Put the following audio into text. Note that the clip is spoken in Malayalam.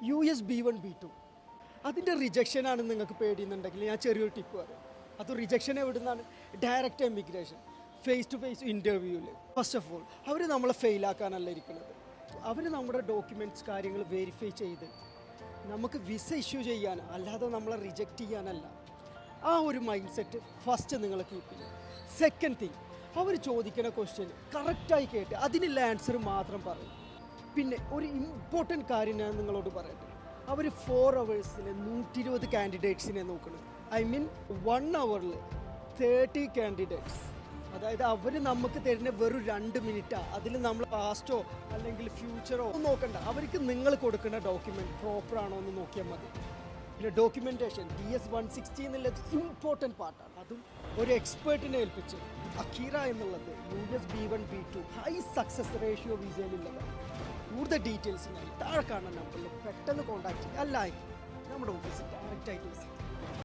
US B1 B2 അതിൻ്റെ റിജക്ഷനാണ് നിങ്ങൾക്ക് പേടിയുന്നുണ്ടെങ്കിൽ ഞാൻ ചെറിയൊരു ടിപ്പ് പറയാം. അത് റിജക്ഷൻ എവിടുന്നാണ്? Direct emigration, face to face ഇൻ്റർവ്യൂവിൽ. ഫസ്റ്റ് ഓഫ് ഓൾ അവർ നമ്മളെ ഫെയിലാക്കാനല്ല ഇരിക്കുന്നത്. അവർ നമ്മുടെ ഡോക്യുമെൻറ്റ്സ് കാര്യങ്ങൾ വെരിഫൈ ചെയ്ത് നമുക്ക് വിസ ഇഷ്യൂ ചെയ്യാൻ, അല്ലാതെ നമ്മളെ റിജക്റ്റ് ചെയ്യാനല്ല. ആ ഒരു മൈൻഡ് സെറ്റ് ഫസ്റ്റ് നിങ്ങൾ കീപ്പ് ചെയ്യുക. സെക്കൻഡ് തിങ്, അവർ ചോദിക്കുന്ന ക്വസ്റ്റ്യൻ കറക്റ്റായി കേട്ട് അതിനുള്ള ആൻസർ മാത്രം പറയും. പിന്നെ ഒരു ഇമ്പോർട്ടൻറ്റ് കാര്യം ഞാൻ നിങ്ങളോട് പറയട്ടെ. അവർ 4 hours 120 കാൻഡിഡേറ്റ്സിനെ നോക്കണം. I mean 1 hour 30 candidates. അതായത് അവർ നമുക്ക് തരുന്ന വെറും 2 മിനിറ്റാണ്. അതിൽ നമ്മൾ പാസ്റ്റോ അല്ലെങ്കിൽ ഫ്യൂച്ചറോ ഒന്നും നോക്കണ്ട. അവർക്ക് നിങ്ങൾ കൊടുക്കുന്ന ഡോക്യുമെൻറ്റ് പ്രോപ്പറാണോ എന്ന് നോക്കിയാൽ മതി. പിന്നെ ഡോക്യുമെൻറ്റേഷൻ DS-160 എന്നുള്ളത് ഇമ്പോർട്ടൻറ്റ് പാർട്ടാണ്. അതും ഒരു എക്സ്പേർട്ടിനെ ഏൽപ്പിച്ച്. അക്കീറ എന്നുള്ളത് US B1 B2 high success ratio വിസയിലുള്ളതാണ്. കൂടുതൽ ഡീറ്റെയിൽസിനായി താഴെ കാണുന്ന നമ്പറിൽ പെട്ടെന്ന് കോൺടാക്ട് ചെയ്യുക. അല്ലായെങ്കിൽ നമ്മുടെ ഓഫീസിൽ